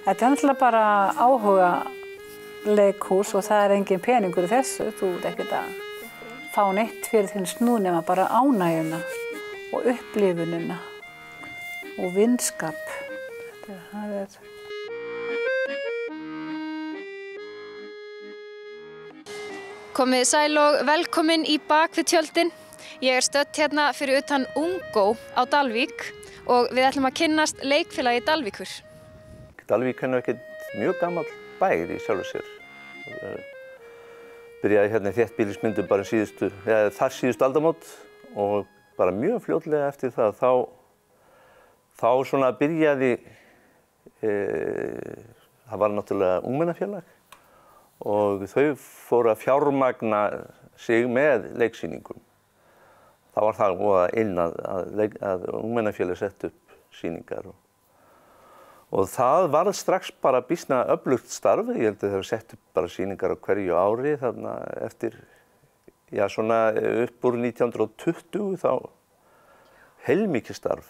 Þetta náttúrulega bara áhuga leikhús og það engin peningur í þessu. Þú ert ekkert að fá neitt fyrir þinn snúð nema bara ánægjuna og upplifunina og vinskap. Það Komið sæl og velkomin í Bak við tjöldin. Ég stödd hérna fyrir utan Ungó á Dalvík og við ætlum að kynnast leikfélagi Dalvíkur. Dalvík ekkert mjög gamall bær í sjálfu sér. Byrjaði hérna í þéttbýlismyndum bara þar síðustu aldamót og bara mjög fljótlega eftir það þá svona byrjaði það var náttúrulega ungmennafélag og þau fóru að fjármagna sig með leiksýningum. Það var það inn að ungmennafélag sett upp sýningar og það var strax bara býsna öflugt starf. Ég held að þau sett upp bara sýningar á hverju ári þarna eftir, svona upp úr 1920 þá heilmikið starf.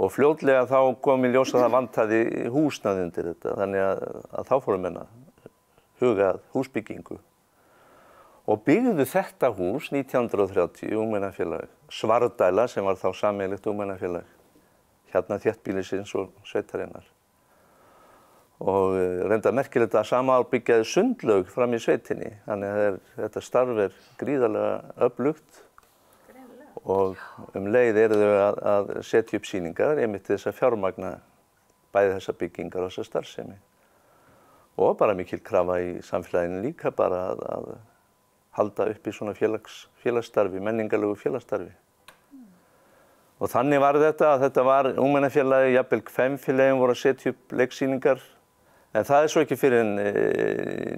Og fljótlega þá kom í ljós að það vantaði húsnæði undir þetta, þannig að þá fóru menn að huga að húsbyggingu. Og byggðu þetta hús 1930 ungmennafélag Svarfdæla sem var þá sameiginlegt ungmennafélag. Hérna þéttbýlisins og sveitarinnar. Og reyndar merkilegt að sama ár byggjaði sundlaug fram í sveitinni. Þannig að þetta starf gríðarlega öflugt. Og leið eru þau að setja upp sýningar, einmitt til þess að fjármagna bæði þessa byggingar og þessa starfsemi. Og bara mikil krafa í samfélaginu líka bara að halda upp í svona félagsstarfi, menningarlegu félagsstarfi. Og þannig var þetta var ungmennafélagi, jafnvel kvenfélögin voru að setja upp leiksýningar. En það svo ekki fyrir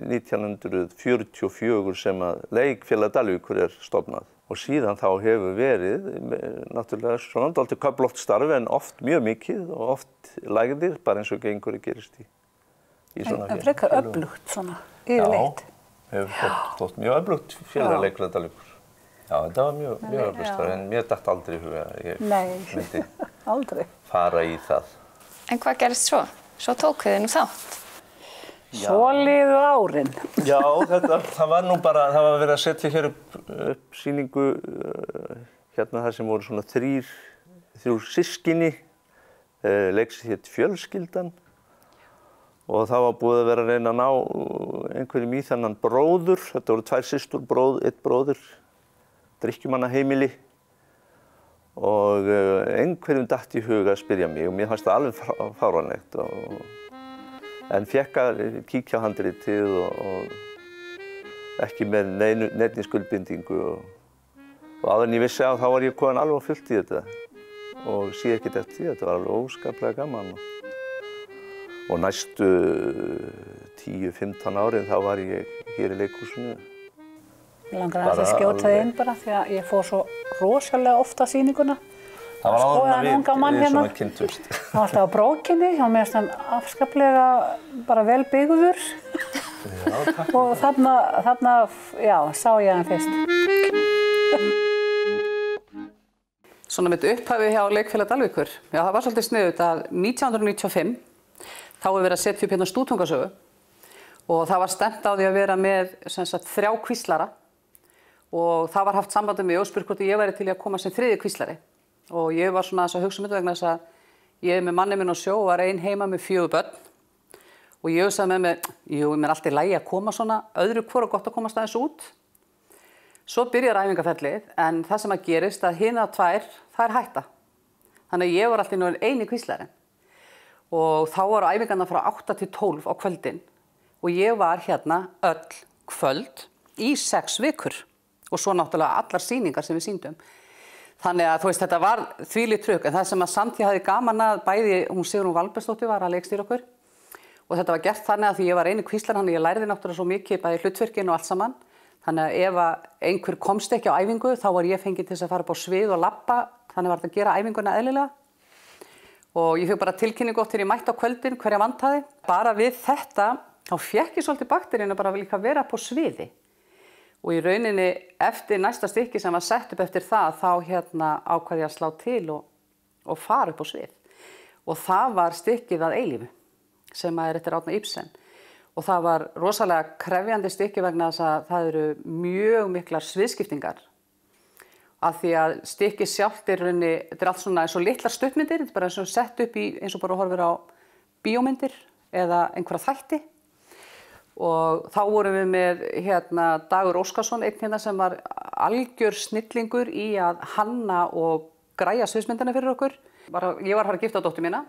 1944 sem að leikfélag Dalvíkur stofnað. Og síðan þá hefur verið, náttúrulega svona dálítið köflótt starf en oft mjög mikið og oft lægðir, bara eins og gengur gerist í svona félagi. En frekar öflugt svona, yfirleitt. Já, hefur þótt mjög öflugt félag leikfélag Dalvíkur. Já, þetta var mjög öflugt starf en mér datt aldrei í huga að ég myndi fara í það. En hvað gerist svo? Svo tók þið nú þátt? Svo liðu árin. Já, það var nú bara, það var verið að setja hér upp sýningu hérna þar sem voru svona þrjú systkini, leiksið hétt Fjölskyldan og það var búið að vera að reyna að ná einhverjum í þennan bróður, þetta voru tvær systur, einn bróður, drykkjumannaheimili og einhverjum datt í huga að spyrja mig og mér fannst það alveg fáránlegt en fékk að kíkja á handritið og ekki með neinni skuldbindingu og áður en ég vissi þá var ég komin alveg fullt í þetta og sé ekkert eftir því, þetta var alveg óskaplega gaman og næstu 10-15 árin þá var ég hér í leikhúsinu. Ég langar að skjóta þig inn bara því að ég fór svo rosalega ofta sýninguna. Það var áður en við svona kynntumst. Það var alltaf á brókinni og mér finnst hann afskaplega bara vel byggður. Já, takk. Og þarna, já, sá ég hann fyrst. Svona mitt upphafi hjá leikfélag Dalvíkur. Já, það var svolítið sniðugt að 1995 þá hefur verið að setja upp hérna Stúdtungasögu og það var stefnt á því að vera með sem sagt 3 kvíslara og það var haft samband með mig og spurt hvort ég væri til í að koma sem 3. kvíslari. Og ég var svona að hugsa vegna þess að ég með manni minn á sjó var ein heima með 4 börn og ég hugsaði með mig, jú, mér er alltaf í lagi að koma svona öðru hvoru gott að komast aðeins út. Svo byrjar æfingarferlið en það sem að gerist að hinar 2, það hætta. Þannig að ég var alltaf eini kvíslari og þá voru æfingarnar frá 8 til 12 á kvöldin og ég var hérna öll kvöld í 6 vikur og svo náttúrulega allar sýningar sem við sýndum. Þannig að þú veist, þetta var þvílíkt trukk, en það sem að samt ég hafði gaman að bæði, hún Sigrún Valbergsdóttir var að leikstýra okkur og þetta var gert þannig að því ég var eini kvíslar, þannig ég lærði náttúrulega svo mikið bæði hlutverkin og allt saman. Þannig að ef einhver komst ekki á æfingu, þá var ég fengið til þess að fara upp á svið og labba, þannig var þetta að gera æfinguna eðlilega. Og ég fekk bara tilkynningu oft þegar ég mætti á kvöldin hverja vantaði. Bara við þetta, þá fékk ég svolítið bakteríuna bara líka vera upp á sviði. Og í rauninni eftir næsta stykki sem var sett upp eftir það, þá ákvað ég að slá til og fara upp á svið. Og það var stykkið að eilífu. sem eftir Árna Ibsen. Og það var rosalega krefjandi stykki vegna þess að það eru mjög miklar sviðskiptingar. Af því að stykki sjálft rauninni, þetta allt svona eins og litlar stuttmyndir, þetta bara eins og sett upp í eins og bara horfir á bíómyndir eða einhverja þætti. Og þá vorum við með Dagur Óskarsson, einn sem var algjör snillingur í að hanna og græja sviðsmyndina fyrir okkur. Ég var að fara að gifta dóttur mína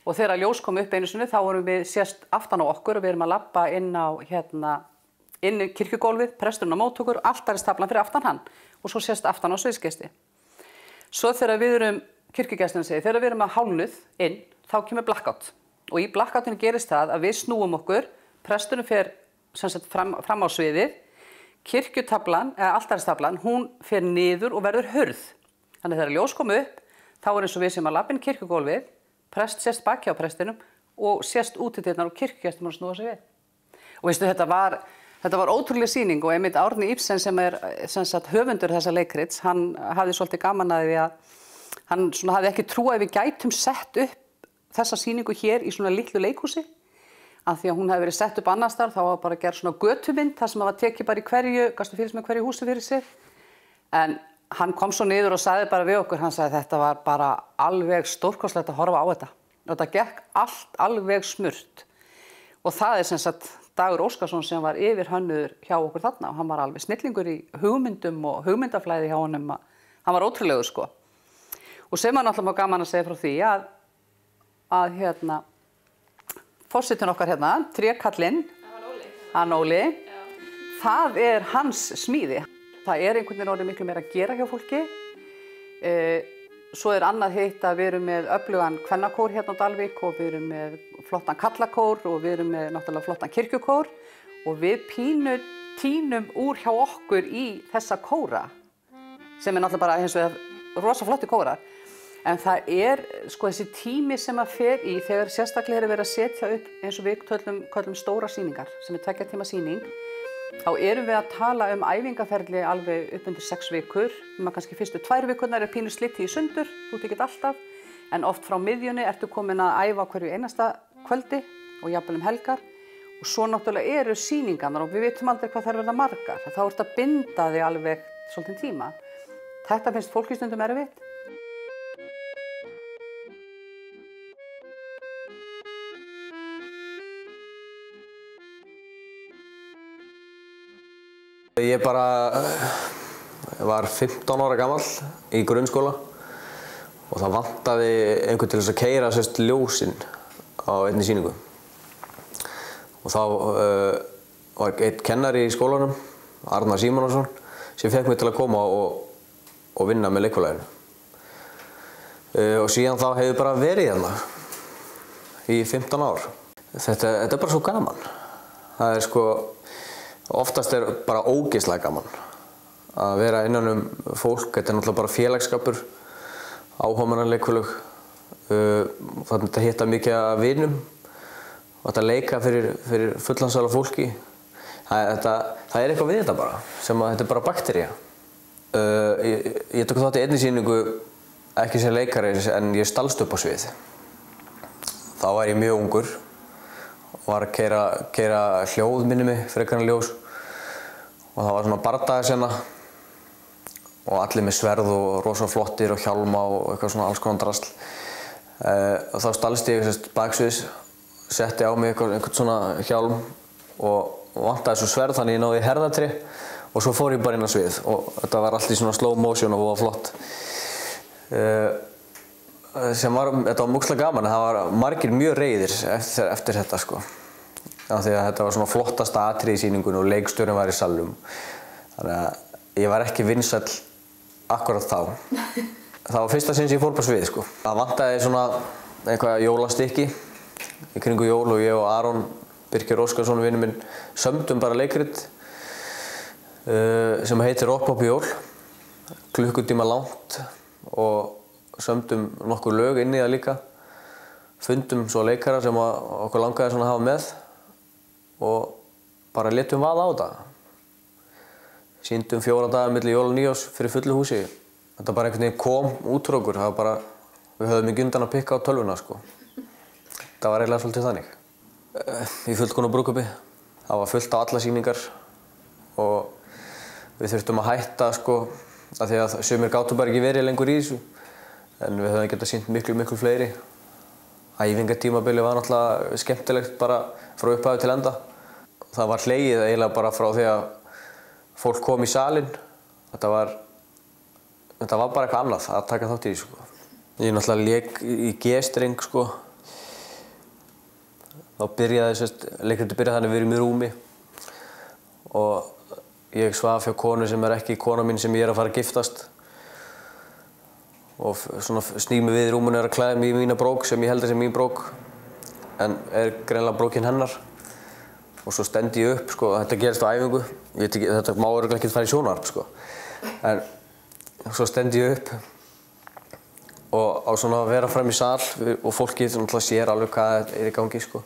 og þegar ljós kom upp einu sinni þá vorum við sést aftan á okkur og við erum að labba inn á inn í kirkjugólfið, presturinn á mót okkur, altaristaflan fyrir aftan hann og svo sést aftan á sviðsgesti. Svo þegar við erum, kirkjugestin segir, þegar við erum að hálnuð inn, þá kemur blackout og í blackoutinu gerist það að við snúum okkur, presturinn fer fram á sviðið, kirkjutaflan, eða altaristaflan, hún fer niður og verður hurð. Þannig þegar ljós kom upp, þá er eins og við sem að labba inn kirkjugólfið, prest sést baki á prestinum og sést útidyrnar og kirkjugestum að snúa sig við. Og veistu, þetta var ótrúleg sýning og einmitt Árni Ibsen sem höfundur þessa leikrits, hann hafði svolítið gaman að því að hann hafði ekki trú að við gætum sett upp þessa sýningu hér í svona litlu leikhúsi. Af því að hún hefði verið sett upp annars staðar, þá var bara að gera svona götumynd, þar sem það var tekið bara í hverju, gastu fyrir með hverju húsi fyrir sig. En hann kom svo niður og sagði bara við okkur, hann sagði þetta var bara alveg stórkostlegt að horfa á þetta. Og þetta gekk allt alveg smurt. Og það er Dagur Óskarsson sem var yfirhönnuður hjá okkur þarna og hann var alveg snillingur í hugmyndum og hugmyndaflæði hjá honum. Hann var ótrúlegur sko. Og sem hann alltaf má gaman að segja frá því að forsetinn okkar trékallinn, hann Óli, það er hans smíði. Það er einhvern veginn orðið miklu meira að gera hjá fólki. Svo er annað hitt að við erum með öflugan kvennakór hérna á Dalvík og við erum með flottan kallakór og við erum með náttúrulega flottan kirkjukór og við tínum úr hjá okkur í þessa kóra sem er náttúrulega bara eins og rosa flotti kórar. En það er sko þessi tími sem að fer í þegar sérstaklega er verið að setja upp eins og við köllum stóra sýningar sem er 2 tíma sýning. Þá erum við að tala æfingaferli alveg upp undir 6 vikur. Kannski fyrstu 2 vikurnar er pínu slitið í sundur, þú ert ekki alltaf. En oft frá miðjunni ertu komin að æfa hverju einasta kvöldi og jafnvel helgar. Og svo náttúrulega eru sýningarnar og við vitum aldrei hvað þær verða margar. Þá ertu að binda þig alveg svolítinn tíma. Þetta finnst fólki stundum erfitt. Ég var 15 ára gamall í grunnskóla og það vantaði einhvern til þess að keyra ljósin á einni sýningu. Og þá var einn kennari í skólanum, Arnar Símonarson, sem fékk mig til að koma og vinna með leikfélaginu. Og síðan þá hefur bara verið hérna í 15 ár. Þetta er bara svo gaman. Það er oftast er bara ógeðslega gaman að vera innan fólk. Þetta er náttúrulega bara félagsskapur, áhugamannaleikfélög. Þannig að hitta mikið af vinum og þetta leika fyrir fullansala fólki. Það er eitthvað við þetta bara, þetta er bara baktería. Ég tók þátt í einni sýningu, ekki sem leikari, en ég stalst upp á svið. Þá var ég mjög ungur og var að keyra hljóð minni mig frekar en ljós. Og það var svona bardagssena og allir með sverð og rosa flottir og hjálma og eitthvað svona alls konar drasl. Og þá stalst ég baksviðs, setti á mig einhvern svona hjálm og vantaði svo sverð þannig ég náði í herðatri og svo fór ég bara inn á svið og þetta var allt í svona slow motion og var flott. Þetta var múkslega gaman, það var margir mjög reiðir eftir þetta sko. Því að þetta var svona flottasta atriði í sýningunni og leikstjórinn var í salnum. Þannig að ég var ekki vinsæll akkurat þá. Það var fyrsta sinn sem ég fór på svið sko. Það vantaði svona eitthvað jólastykki í kringu jól og ég og Aron Birkir Óskarsson, vinur minn, sömdum bara leikrit sem heitir Ropp Popp Jól, klukkutíma langt og sömdum nokkur lög inn í það líka. Fundum svo leikara sem okkur langaði svona að hafa með og bara létum vaða á þetta. Sýndum 4 daga milli jól og nýjárs fyrir fullu húsi. Þetta bara einhvern veginn kom út úr okkur, það var bara, við höfðum ekki undan að pikka á tölvuna sko. Það var eiginlega svolítið þannig. Í fullkomnu brúðkaupi. Það var fullt á alla sýningar og við þurftum að hætta sko af því að sumir gátu bara ekki verið lengur í þessu. En við höfum getað sýnt miklu fleiri. Æfingatímabilið var náttúrulega skemmtilegt bara frá upphafi til enda. Það var hlegið eiginlega bara frá því að fólk kom í salinn. Þetta var bara eitthvað annað að taka þátt í því sko. Ég náttúrulega lék í G-streng sko. Þá leikritið byrjaði þannig að við erum í rúmi og ég svaf hjá konu sem ekki kona mín sem ég að fara að giftast. Og svona sný mig við í rúminu og að klæða mig í mína brók sem ég held að sé mín brók en greinilega brókin hennar. Og svo stend ég upp sko, þetta gerist á æfingu. Þetta má örugglega ekki fara í sjónvarp sko. En svo stend ég upp og á svona að vera fram í sal og fólkið náttúrulega sér alveg hvað í gangi sko.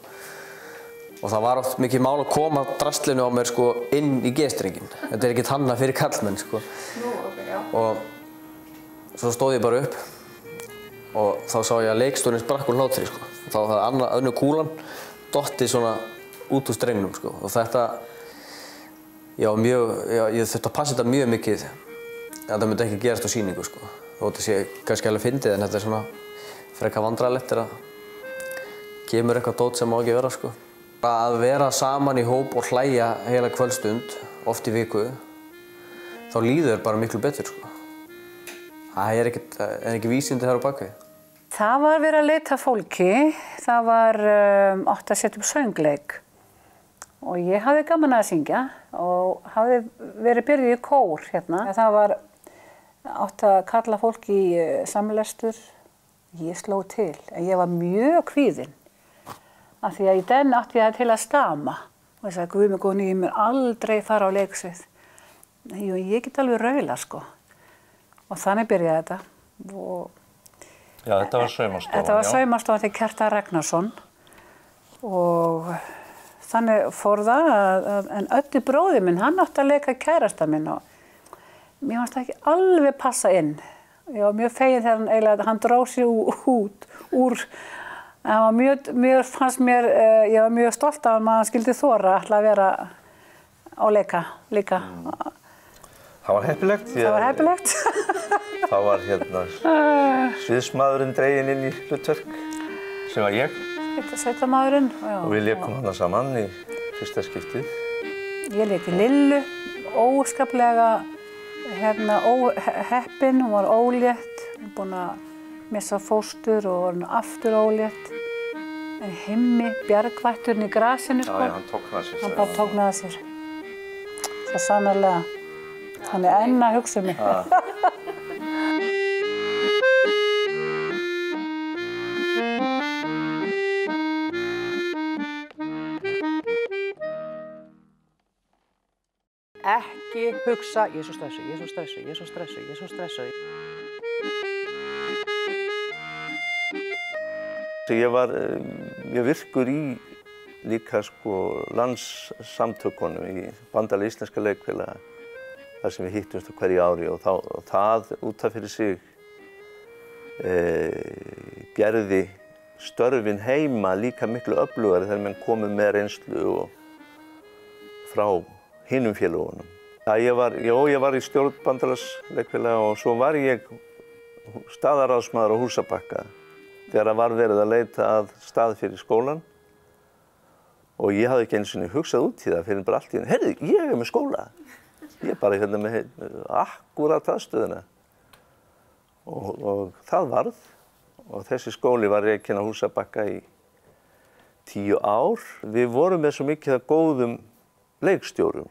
Og það var oft mikið mál að koma drastlinu á mér sko inn í G-strenginn. Þetta ekkert hannað fyrir karlmenn sko. Og svo stóð ég bara upp og þá sá ég að leikstjórinn sprakk úr hlátri sko. Þá hafði önnur kúlan dottið svona út úr strengnum sko. Og þetta, ég þurfti að passa þetta mjög mikið að það myndi ekki gerast á sýningu sko. Þótt að sé kannski alveg fyndið en þetta svona frekar vandræðalegt þegar kemur eitthvað dót sem má ekki vera sko. Að vera saman í hóp og hlæja heila kvöldstund, oft í viku, þá líður bara miklu betur sko. Það er ekki vísindi þar á bakvið. Það var verið að leita fólki, það var átt að setja upp söngleik og ég hafði gaman að syngja og hafði verið byrjuð í kór hérna. Það var átt að kalla fólk í samlestur, ég sló til en ég var mjög kvíðin af því að í den átti ég til að stama og ég sagði guð mig góðni, ég mun aldrei fara á leiksvið. Ég get alveg raula sko. Og þannig byrjaði þetta. Já, þetta var saumastofan, Þetta var saumastofan til Kjartan Ragnarsson og þannig fór það en Öddi bróðir minn, hann átti að leika kærasta minn og mér fannst það ekki alveg passa inn. Ég var mjög fegin þegar hann dróð sig út úr ég var mjög stolt af hann að hann skildi þora að vera á leika líka. Það var heppilegt. Það var heppilegt. Þá var hérna sviðsmaðurinn dreginn inn í hlutverk sem var ég. Sveitamaðurinn. Og við lékum hana saman í fyrsta skiptið. Ég léki Lillu, óskaplega heppin, hún var ólétt, hún búin að missa fóstur og var aftur ólétt. En Himmi, bjargvætturinn í grasinu sko. Já, hann tóknaði sér. Hann bara tóknaði sér. Svo sannarlega. Hann er enn að hugsa mig. Ekki hugsa, ég er svo stressuð, ég er svo stressuð, ég er svo stressuð, ég er svo stressuð. Ég var mjög virkur í líka sko landssamtökunum í Bandalagi íslenska leikfélaga þar sem við hittumst hverju ári og það út af fyrir sig gerði störfin heima líka miklu öflugari þegar menn komu með reynslu og frá hinum félagunum. Ég var í stjórn Bandalags leikfélaga og svo var ég staðarráðsmaður á Húsabakka þegar það var verið að leita að stað fyrir skólan og ég hafði ekki einu sinni hugsað út í það fyrir bara allt í henni. Heyrðu, ég er með skóla. Ég er bara hérna með akkúrat aðstöðuna. Og það varð og þessi skóli var rekinn á Húsabakka í 10 ár. Við vorum með svo mikið af góðum leikstjórum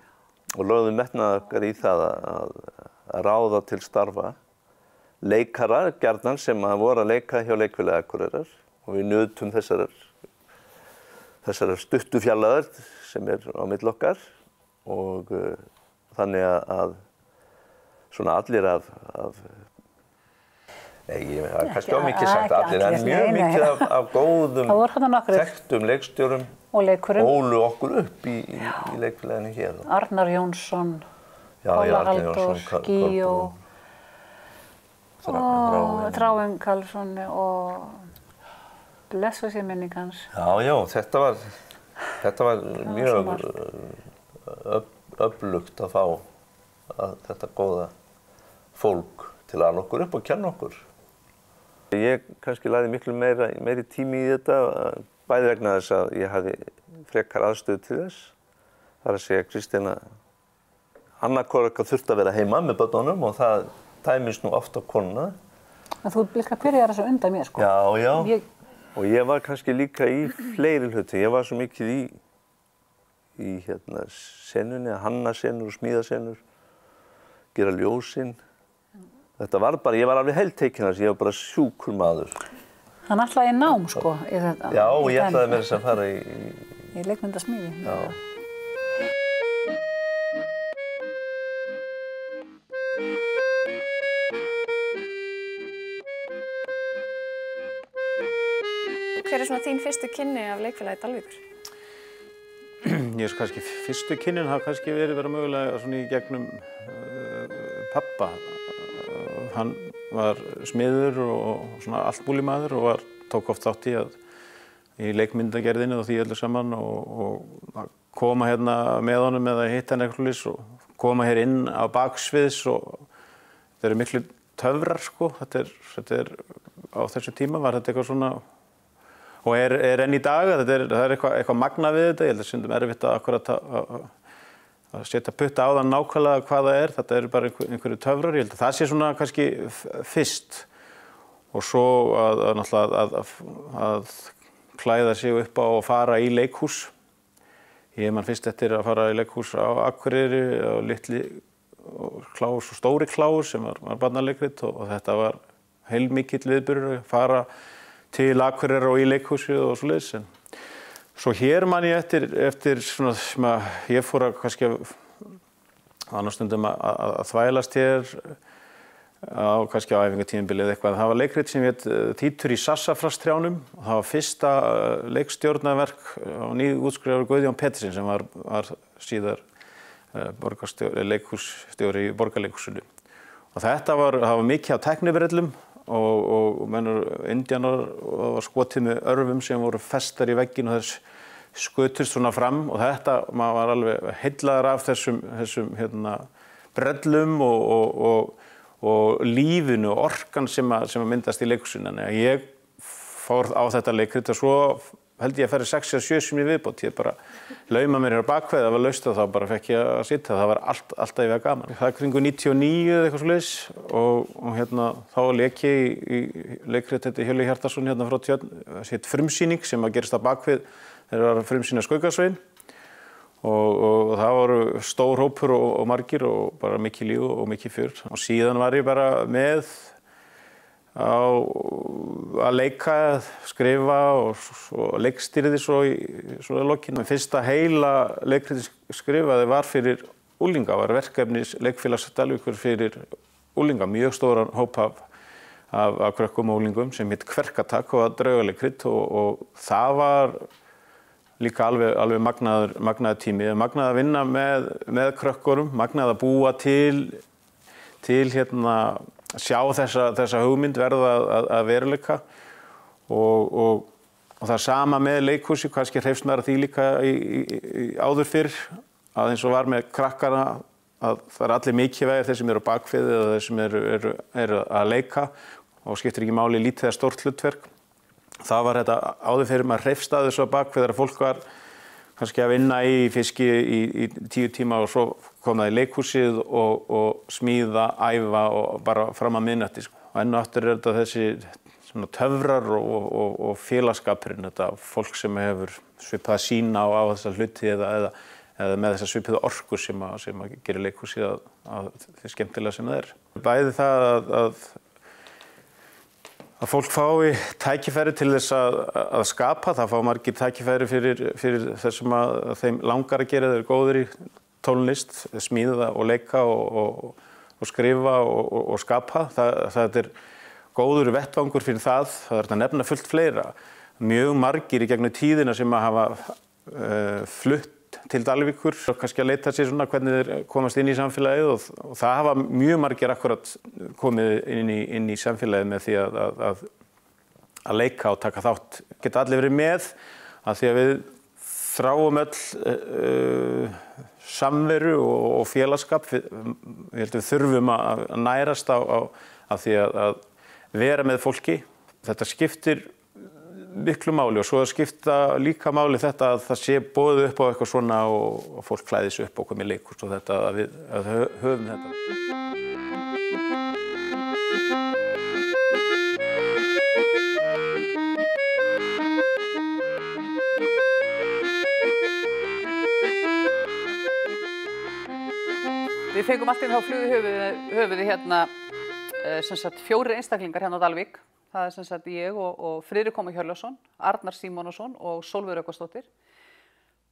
og lögðum metnað okkar í það að ráða til starfa leikarar gjarnan sem voru að leika hjá Leikfélagi Akureyrar og við nutum þessar stuttu fjallaðar sem er á milli okkar og þannig að svona allir ég hef kannski mikið sagt allir en mjög mikið af góðum þekktum leikstjórum ólu okkur upp í leikfélaginu hér. Arnar Jónsson, Pála Halldór, Gíó og Þráinn Karlsson og Blessuð sé minning hans. Já, þetta var mjög öflugt að fá þetta góða fólk til að ala okkur upp og kenna okkur. Ég kannski lagði miklu meiri tími í þetta, bæði vegna þess að ég hafði frekar aðstöðu til þess. Það er að segja Kristína annarkvort þurfti að vera heima með börnunum og það tæmist nú oft á konuna. En þú líka byrjaði þessu undan mér, sko. Já. Og ég var kannski líka í fleiri hluti. Ég var svo mikið í senunni, að hanna senur og smíða senur, gera ljósin. Þetta var bara, ég var alveg heiltekinn þess, ég var bara sjúkur maður. Hann ætlaði í nám, sko, í þetta. Já, og ég ætlaði meira þess að fara í leikmyndasmíði. Já. Hver er svona þín fyrstu kynni af leikfélagi Dalvíkur? Ég er kannski fyrstu kynnin hafa kannski verið mögulega svona í gegnum pappa. Hann var smiður og svona alltbúlimaður og tók oft þátt í leikmyndagerðinni og því öllu saman og koma hérna með honum eða hitta hann eitthvað og koma hér inn á baksviðs og þetta eru miklu töfrar, sko. Þetta er á þessu tíma var þetta eitthvað svona og er enn í dag, það er eitthvað magnað við þetta. Ég held að stundum erfitt að setja putta á það nákvæmlega hvað það er. Þetta eru bara einhverju töfrar. Ég held að það sé svona kannski fyrst. Og svo að klæða sig upp á að fara í leikhús. Ég man fyrst eftir að fara í leikhús á Akureyri, á litli Klás og stóri Klás sem var barnaleikrit og þetta var heilmikill viðburður að fara til Akureyrar og í leikhúsið og svoleiðis. Svo hér man ég eftir svona sem að ég fór að kannski annars stundum að þvælast hér kannski á æfingatímabilið eitthvað. Það var leikrit sem hét Títur í Sassafrastrjánum og það var fyrsta leikstjórnarverk á nýútskrifaður Guðjón Pettersen sem var síðar leikhússtjóri í Borgarleikhúsinu. Og þetta var mikið af tæknibrellum og indjánar og það var skotið með örvum sem voru festar í vegginn og þess skutust svona fram og þetta, maður var alveg heillaður af þessum brellum og lífinu og orkan sem myndast í leikhúsinu. Ég fór á þetta leikrit og svo held ég að færi 6 eða 7 sem ég viðbót. Ég bara lauma mér hér á bakveð, það var laust og þá bara fekk ég að sitja. Það var alltaf ég var gaman. Það kringu 99 eða eitthvað svoleiðis og þá lék ég í leikrit þetta Hjörleif Hjartarson frá Tjörn. Það hét frumsýning sem að gerist á bakvið þegar það var frumsýna Skuggasvein og það voru stór hópur og margir og bara mikið líf og mikið fjör. Og síðan var ég bara með að leika, skrifa og leikstýrði svo í lokin. Fyrsta heila leikritið skrifaði var fyrir unglinga, var verkefnis Leikfélags Dalvíkur fyrir unglinga, mjög stóran hóp af krökkum og unglingum sem hét Kverkatak og var draugaleikrit og það var líka alveg magnaður tími, magnaður að vinna með krökkurum, magnaður að búa til sjá þessa hugmynd verða að veruleika og það sama með leikhúsi, kannski hreifst maður því líka áður fyrr að eins og var með krakkana að það er allir mikilvægir þeir sem eru á bakvið eða þeir sem eru að leika og skiptir ekki máli lítið eða stórt hlutverk. Það var þetta áður fyrir maður hreifst að þessu á bakvið þegar fólk var kannski að vinna í fiski í 10 tíma og svo kom það í leikhúsið og smíða, æfa og bara fram að miðnætti. Enn og aftur er þetta þessi svona töfrar og félagsskapurinn, þetta fólk sem hefur svipað sýn á þessa hluti eða með þessa svipuðu orku sem að gera leikhúsið að því skemmtilega sem það er. Bæði það að fólk fái tækifæri til þess að skapa, það fá margir tækifæri fyrir þessum að þeim langar að gera, þeir eru góðir í tónlist, smíða og leika og skrifa og skapa. Það er góður vettvangur fyrir það er að nefna fullt fleira. Mjög margir í gegnum tíðina sem að hafa flutt til Dalvíkur og kannski að leita sér svona hvernig þeir komast inn í samfélagið og það hafa mjög margir akkurat komið inn í samfélagið með því að leika og taka þátt. Geta allir verið með af því að við þráum öll samveru og félagsskap. Ég held við þurfum að nærast á því að vera með fólki. Þetta skiptir miklu máli og svo skipta líka máli þetta að það sé boðið upp á eitthvað svona og fólk klæðis upp og komið leikhús og þetta að við höfum þetta. Við fengum allt inn á höfuði hérna, sem sagt 4 einstaklingar hérna á Dalvík. Það sem sagt ég og Friðrik Hjörleifsson, Arnar Símonarson og Sólveig Rökkvarsdóttir.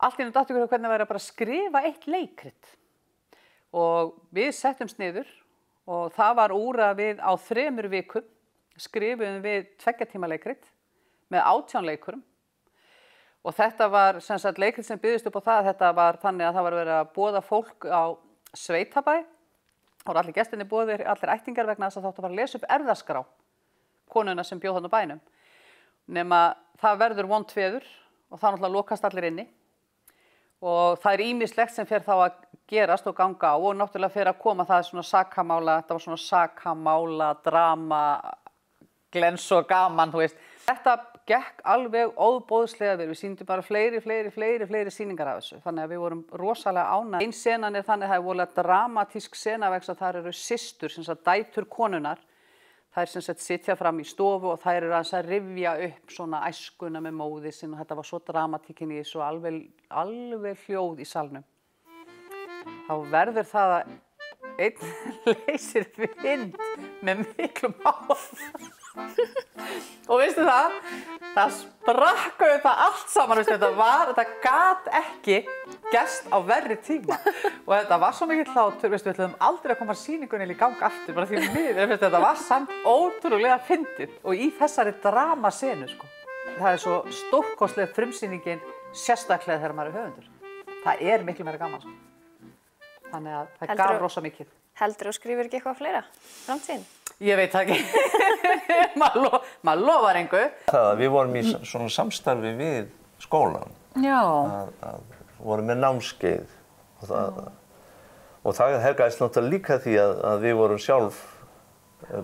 Allt inn datt ykkur hvernig væri að bara skrifa eitt leikrit. Og við settumst niður og það var úr að við á 3 vikum skrifuðum við 2 tíma leikrit með 18 leikurum. Og þetta var sem sagt leikrit sem byggðist upp á það. Þetta var þannig að það var verið að boða fólk á Sveitabæ. Það voru allir gestirnir boðir, allir ættingar vegna þess að þáttu að fara að lesa upp erfðaskrá konuna sem bjóð þarna á bænum. Nema það verður vont veður og það náttúrulega lokast allir inni. Og það er ýmislegt sem fer þá að gerast og ganga á og náttúrulega fer að koma það svona sakamála, þetta var svona sakamála, drama, glens og gaman, þú veist. Þetta gekk alveg óboðslega vel. Við sýndum bara fleiri sýningar af þessu. Þannig að við vorum rosalega ánægð. Ein senan er þannig að það er voðalega dramatísk sena vegna þess að þar eru systur, sem sagt dætur konunnar. Þær sem sagt sitja fram í stofu og þær eru aðeins að rifja upp svona æskuna með móði sinni og þetta var svo dramatíkin í þessu alveg hljóð í salnum. Þá verður það að einn leysir vind með miklum áhuga. Og veistu það? Það sprakk þetta allt saman, þetta gat ekki gerst á verri tíma. Og þetta var svo mikill hlátur, við ætlum aldrei að koma sýningunni í gang aftur, bara því miður, þetta var samt ótrúlega fyndið og í þessari dramasenu, sko. Það er svo stórkostleg frumsýningin, sérstaklega þegar maður er höfundur. Það er miklu meira gaman, sko. Þannig að það gaf rosa mikið. Heldur þú skrifir ekki eitthvað fleira framtíðin? Ég veit það ekki. Maður lofar engu. Við vorum í svona samstarfi við skólann. Já. Vorum með námskeið. Og það helgaðist náttúrulega líka því að við vorum sjálf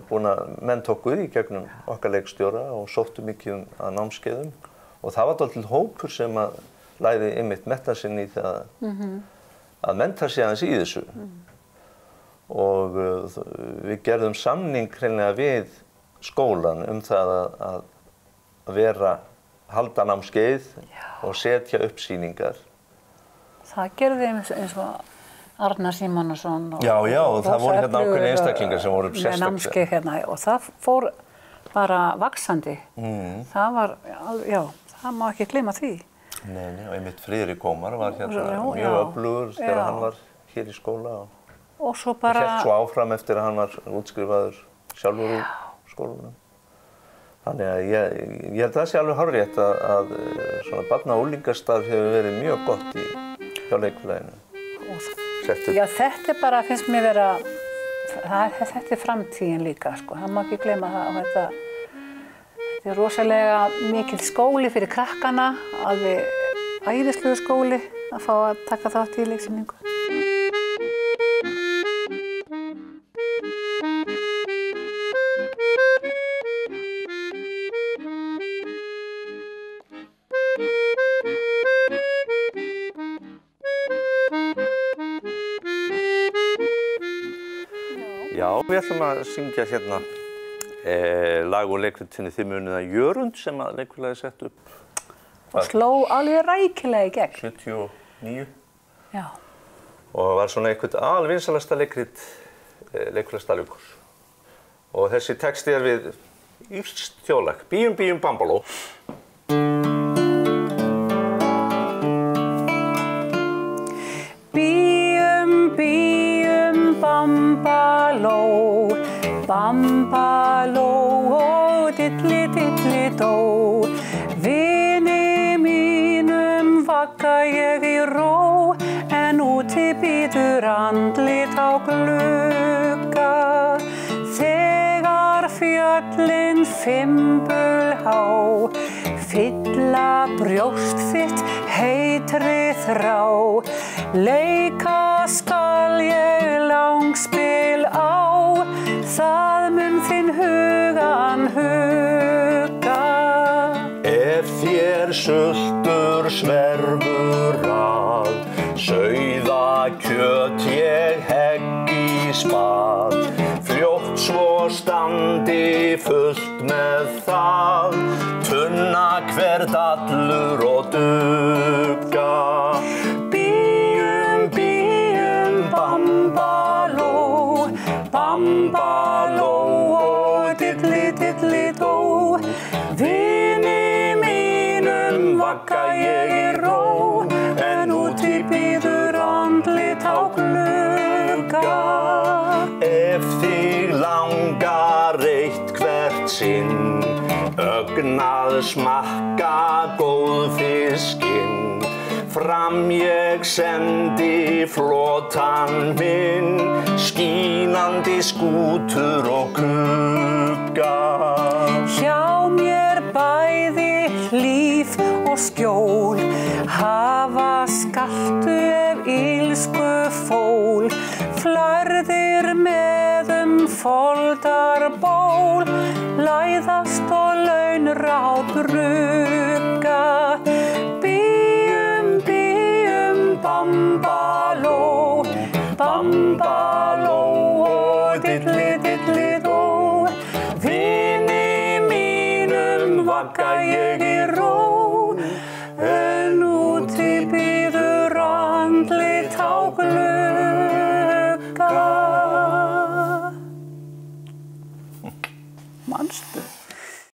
búin að mennta okkur í gegnum okkar leikstjóra og sóttu mikið að námskeiðum. Og það var dálítill hópur sem að lagði einmitt mennta sinni í það að mennta sig aðeins í þessu. Og við gerðum samning hreinlega við skólan það að halda námskeið og setja upp sýningar. Það gerði eins og Arnar Símonarson og Já, og það voru hérna ákveðnir einstaklingar sem voru sérstaklega. Námskeið hérna og það fór bara vaxandi. Það var, já, það má ekki gleyma því. Nei, og einmitt Friðrik var hérna mjög öflugur þegar hann var hér í skóla. Og svo bara... Hélt svo áfram eftir að hann var útskrifaður sjálfur úr skólanum. Þannig að ég held að það sé alveg hárrétt að svona barna- og unglingastarf hefur verið mjög gott hjá leikfélaginu. Já, þetta er bara, finnst mér vera, þetta er framtíðin líka, sko. Það má ekki gleyma það. Þetta er rosalega mikil skóli fyrir krakkana, alveg æðislegur skóli að fá að taka þátt í leiksýningu. Já, við ætlum að syngja hérna lag og leikritinu Þið munið að Jörund sem að leikfélagið sett upp. Og sló alveg rækilega í gegn. 79. Já. Og var svona eitthvað alvinsalasta leikrit leikfélags Dalvíkur. Og þessi texti er við írskt þjóðlag, Bíum bíum bambaló. Bambaló, bambaló og dilli dilli dó. Vini mínum vagga ég í ró, en úti bíður andlit á glugga. Þegar fjöllin fimbulhátt há, fylla brjóst þitt heitri þrá, leika skal ég langspil á, það mun þinn hugan huga. Ef þér sultur sverfur að, sauða kjöt ég hegg í spað, fljótt svo standi fullt með það, tunna hver dallur og dugga. Bíum, bíum, bambaló, bambaló og dilli, dilli, dó, vini mínum vagga ég í ró, en úti bíður andlit á glugga. Ef þig langar eitt hvert sinn, ögnað smakka góðfiskinn, fram ég sendi flotan minn, skínandi skútur og glugga. Hjá mér bæði hlíf og skjól, hafa skaltu ef ílsku fól, flærðir með foldarból, læðast og launráð brugga. Bíum, bíum, bambaló, bambaló og dilli, dilli, dó, vini mínum vagga ég